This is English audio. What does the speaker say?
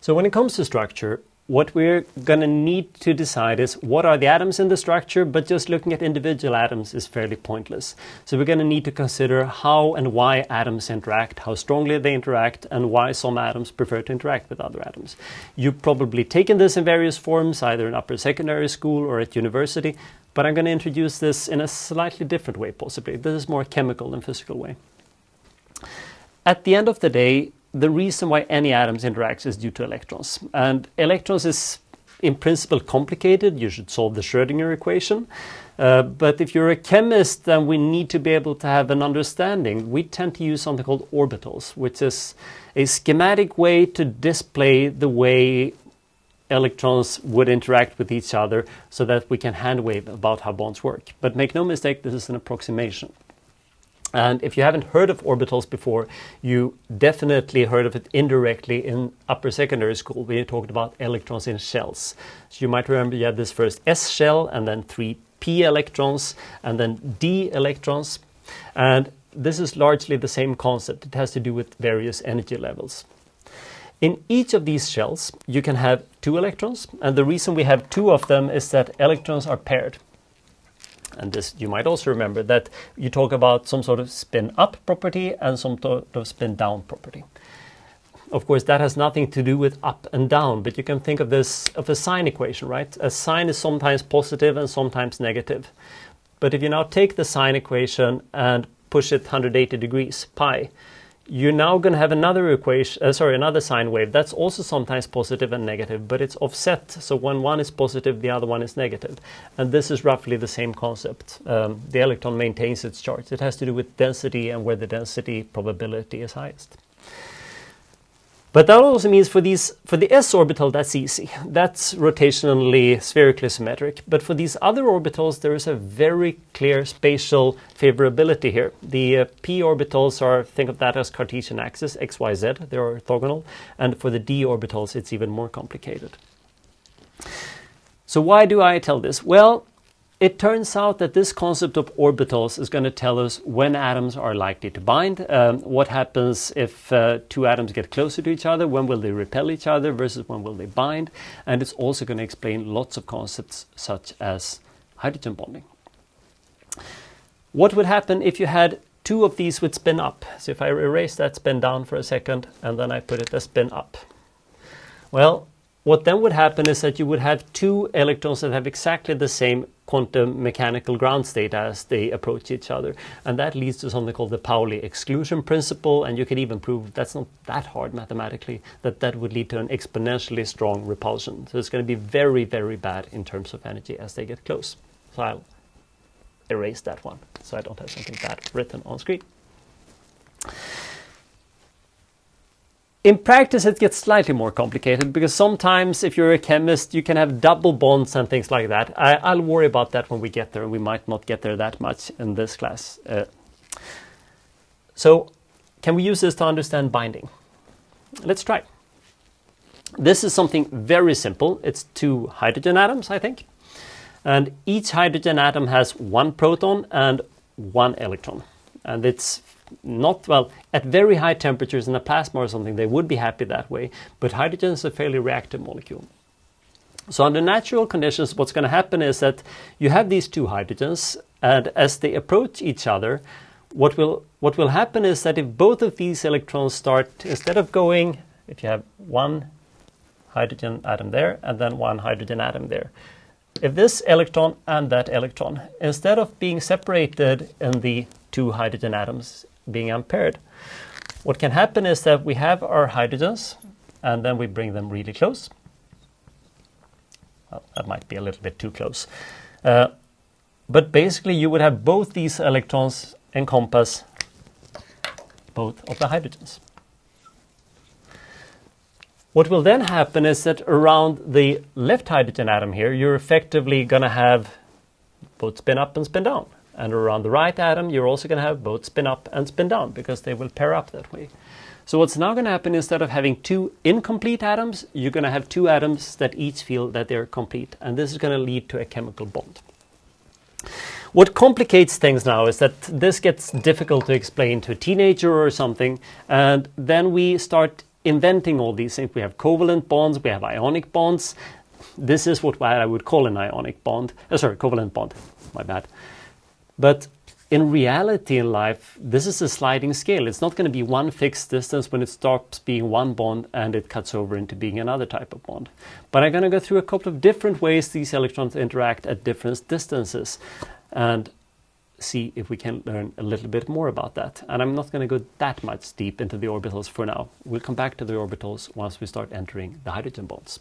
So when it comes to structure, what we're going to need to decide is what are the atoms in the structure, but just looking at individual atoms is fairly pointless. So we're going to need to consider how and why atoms interact, how strongly they interact, and why some atoms prefer to interact with other atoms. You've probably taken this in various forms, either in upper secondary school or at university, but I'm going to introduce this in a slightly different way, possibly. This is more a chemical than physical way. At the end of the day, the reason why any atoms interacts is due to electrons. And electrons is, in principle, complicated. You should solve the Schrödinger equation. But if you're a chemist, then we need to be able to have an understanding. We tend to use something called orbitals, which is a schematic way to display the way electrons would interact with each other so that we can hand-wave about how bonds work. But make no mistake, this is an approximation. And if you haven't heard of orbitals before, you definitely heard of it indirectly in upper secondary school when you talked about electrons in shells. So you might remember you had this first S shell and then 3 p electrons and then d electrons. And this is largely the same concept. It has to do with various energy levels. In each of these shells, you can have 2 electrons. And the reason we have 2 of them is that electrons are paired. And this, you might also remember that you talk about some sort of spin-up property and some sort of spin-down property. Of course, that has nothing to do with up and down, but you can think of this of a sign equation, right? A sign is sometimes positive and sometimes negative. But if you now take the sign equation and push it 180 degrees, pi, you're now going to have another equation, another sine wave. That's also sometimes positive and negative, but it's offset. So when one is positive, the other one is negative. And this is roughly the same concept. The electron maintains its charge. It has to do with density and where the density probability is highest. But that also means for the s orbital, that's easy. That's rotationally spherically symmetric. But for these other orbitals, there is a very clear spatial favorability here. The p orbitals are, think of that as Cartesian axis, x, y, z. They're orthogonal. And for the d orbitals, it's even more complicated. So why do I tell this? Well, it turns out that this concept of orbitals is going to tell us when atoms are likely to bind, what happens if 2 atoms get closer to each other, when will they repel each other versus when will they bind, and it's also going to explain lots of concepts such as hydrogen bonding. What would happen if you had 2 of these with spin up? So if I erase that spin down for a second and then I put it as spin up. Well, what then would happen is that you would have 2 electrons that have exactly the same quantum mechanical ground state as they approach each other. And that leads to something called the Pauli exclusion principle. And you can even prove that's not that hard mathematically, that would lead to an exponentially strong repulsion. So it's going to be very, very bad in terms of energy as they get close. So I'll erase that one so I don't have something bad written on screen. In practice, it gets slightly more complicated because sometimes if you're a chemist, you can have double bonds and things like that. I'll worry about that when we get there, and we might not get there that much in this class. So can we use this to understand binding? Let's try. This is something very simple. It's 2 hydrogen atoms, I think. And each hydrogen atom has 1 proton and 1 electron. And it's not, well, at very high temperatures in a plasma or something, they would be happy that way. But hydrogen is a fairly reactive molecule. So under natural conditions, what's going to happen is that you have these 2 hydrogens, and as they approach each other, what will happen is that if both of these electrons start, instead of going, if you have 1 hydrogen atom there and then 1 hydrogen atom there, if this electron and that electron, instead of being separated in the 2 hydrogen atoms being unpaired, what can happen is that we have our hydrogens and then we bring them really close. Well, that might be a little bit too close. But basically you would have both these electrons encompass both of the hydrogens. What will then happen is that around the left hydrogen atom here, you're effectively going to have both spin up and spin down. And around the right atom, you're also going to have both spin up and spin down because they will pair up that way. So what's now going to happen, instead of having 2 incomplete atoms, you're going to have 2 atoms that each feel that they're complete. And this is going to lead to a chemical bond. What complicates things now is that this gets difficult to explain to a teenager or something. And then we start inventing all these things. We have covalent bonds, we have ionic bonds. This is what I would call an ionic bond. Covalent bond. My bad. But in reality in life, this is a sliding scale. It's not going to be one fixed distance when it stops being one bond and it cuts over into being another type of bond. But I'm going to go through a couple of different ways these electrons interact at different distances and see if we can learn a little bit more about that. And I'm not going to go that much deep into the orbitals for now. We'll come back to the orbitals once we start entering the hydrogen bonds.